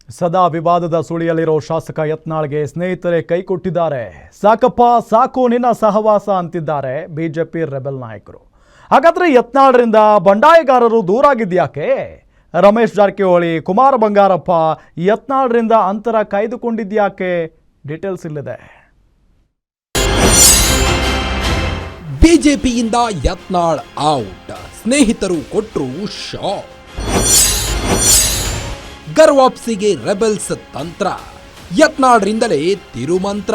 ಸದಾ ವಿವಾದದ ಸುಳಿಯಲ್ಲಿರೋ ಶಾಸಕ ಯತ್ನಾಳ್ಗೆ ಸ್ನೇಹಿತರೆ ಕೈ ಕೊಟ್ಟಿದ್ದಾರೆ. ಸಾಕಪ್ಪ ಸಾಕು ನಿನ್ನ ಸಹವಾಸ ಅಂತಿದ್ದಾರೆ ಬಿಜೆಪಿ ರೆಬೆಲ್ ನಾಯಕರು. ಹಾಗಾದ್ರೆ ಯತ್ನಾಳ್ರಿಂದ ಬಂಡಾಯಗಾರರು ದೂರಾಗಿದ್ಯಾಕೆ? ರಮೇಶ್ ಜಾರಕಿಹೊಳಿ, ಕುಮಾರ ಬಂಗಾರಪ್ಪ ಯತ್ನಾಳ್ರಿಂದ ಅಂತರ ಕಾಯ್ದುಕೊಂಡಿದ್ಯಾಕೆ? ಡೀಟೇಲ್ಸ್ ಇಲ್ಲಿದೆ. ಬಿಜೆಪಿಯಿಂದ ಯತ್ನಾಳ್ ಔಟ್, ಸ್ನೇಹಿತರು ಕೊಟ್ರು ಶಾಕ್. ಗರ್ವಾಪ್ಸಿಗೆ ರೆಬೆಲ್ಸ್ ತಂತ್ರ, ಯತ್ನಾಳ್ರಿಂದಲೇ ತಿರುಮಂತ್ರ.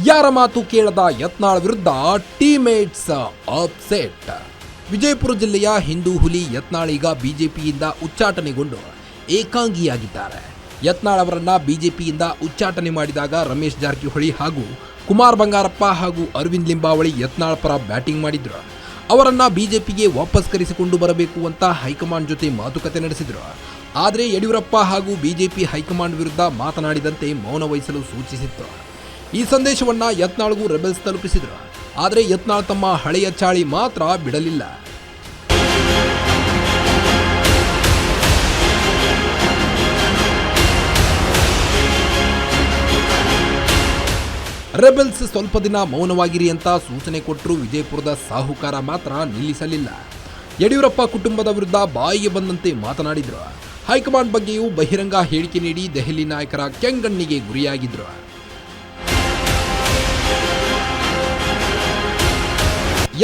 ಯಾರ ಮಾತು ಕೇಳದ ಯತ್ನಾಳ್ ವಿರುದ್ಧ ಟೀಮೇಟ್ಸ್ ಅಪ್ಸೆಟ್. ವಿಜಯಪುರ ಜಿಲ್ಲೆಯ ಹಿಂದೂ ಹುಲಿ ಯತ್ನಾಳ್ ಈಗ ಬಿಜೆಪಿಯಿಂದ ಉಚ್ಚಾಟನೆಗೊಂಡು ಏಕಾಂಗಿಯಾಗಿದ್ದಾರೆ. ಯತ್ನಾಳ್ ಅವರನ್ನ ಬಿಜೆಪಿಯಿಂದ ಉಚ್ಚಾಟನೆ ಮಾಡಿದಾಗ ರಮೇಶ್ ಜಾರಕಿಹೊಳಿ ಹಾಗೂ ಕುಮಾರ್ ಬಂಗಾರಪ್ಪ ಹಾಗೂ ಅರವಿಂದ್ ಲಿಂಬಾವಳಿ ಯತ್ನಾಳ್ ಪರ ಬ್ಯಾಟಿಂಗ್ ಮಾಡಿದ್ರು. ಅವರನ್ನ ಬಿಜೆಪಿಗೆ ವಾಪಸ್ ಕರೆಸಿಕೊಂಡು ಬರಬೇಕು ಅಂತ ಹೈಕಮಾಂಡ್ ಜೊತೆ ಮಾತುಕತೆ ನಡೆಸಿದ್ರು. ಆದರೆ ಯಡಿಯೂರಪ್ಪ ಹಾಗೂ ಬಿಜೆಪಿ ಹೈಕಮಾಂಡ್ ವಿರುದ್ಧ ಮಾತನಾಡಿದಂತೆ ಮೌನ ವಹಿಸಲು ಸೂಚಿಸಿತ್ತು. ಈ ಸಂದೇಶವನ್ನ ಯತ್ನಾಳ್ಗೂ ರೆಬೆಲ್ಸ್ ತಲುಪಿಸಿದ್ರು. ಆದರೆ ಯತ್ನಾಳ್ ತಮ್ಮ ಹಳೆಯ ಚಾಳಿ ಮಾತ್ರ ಬಿಡಲಿಲ್ಲ. ರೆಬೆಲ್ಸ್ ಸ್ವಲ್ಪ ದಿನ ಮೌನವಾಗಿರಿ ಅಂತ ಸೂಚನೆ ಕೊಟ್ಟರು. ವಿಜಯಪುರದ ಸಾಹುಕಾರ ಮಾತ್ರ ನಿಲ್ಲಿಸಲಿಲ್ಲ. ಯಡಿಯೂರಪ್ಪ ಕುಟುಂಬದ ವಿರುದ್ಧ ಬಾಯಿಗೆ ಬಂದಂತೆ ಮಾತನಾಡಿದ್ರು. ಹೈಕಮಾಂಡ್ ಬಗ್ಗೆಯೂ ಬಹಿರಂಗ ಹೇಳಿಕೆ ನೀಡಿ ದೆಹಲಿ ನಾಯಕರ ಕೆಂಗಣ್ಣಿಗೆ ಗುರಿಯಾಗಿದ್ರು.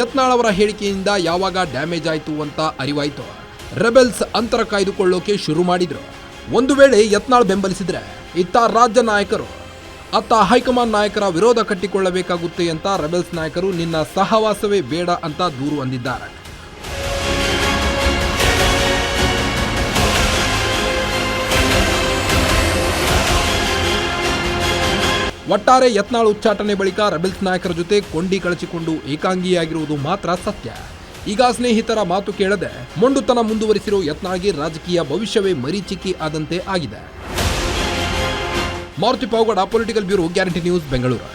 ಯತ್ನಾಳ್ ಅವರ ಹೇಳಿಕೆಯಿಂದ ಯಾವಾಗ ಡ್ಯಾಮೇಜ್ ಆಯಿತು ಅಂತ ಅರಿವಾಯಿತು. ರೆಬೆಲ್ಸ್ ಅಂತರ ಕಾಯ್ದುಕೊಳ್ಳೋಕೆ ಶುರು ಮಾಡಿದ್ರು. ಒಂದು ವೇಳೆ ಯತ್ನಾಳ್ ಬೆಂಬಲಿಸಿದ್ರೆ ಇತ್ತ ರಾಜ್ಯ ನಾಯಕರು, ಅತ್ತ ಹೈಕಮಾಂಡ್ ನಾಯಕರ ವಿರೋಧ ಕಟ್ಟಿಕೊಳ್ಳಬೇಕಾಗುತ್ತೆ ಅಂತ ರೆಬೆಲ್ಸ್ ನಾಯಕರು ನಿನ್ನ ಸಹವಾಸವೇ ಬೇಡ ಅಂತ ದೂರು ಅಂದಿದ್ದಾರೆ. ಒಟ್ಟಾರೆ ಯತ್ನಾಳ್ ಉಚ್ಚಾಟನೆ ಬಳಿಕ ರೆಬೆಲ್ಸ್ ನಾಯಕರ ಜೊತೆ ಕೊಂಡಿ ಕಳಚಿಕೊಂಡು ಏಕಾಂಗಿಯಾಗಿರುವುದು ಮಾತ್ರ ಸತ್ಯ. ಈಗ ಸ್ನೇಹಿತರ ಮಾತು ಕೇಳದೆ ಮೊಂಡುತನ ಮುಂದುವರಿಸಿರೋ ಯತ್ನಾಳ್ಗೆ ರಾಜಕೀಯ ಭವಿಷ್ಯವೇ ಮರೀಚಿಕೆ ಆದಂತೆ ಆಗಿದೆ. Maruti Pavagada, political bureau, guarantee news, Bengaluru.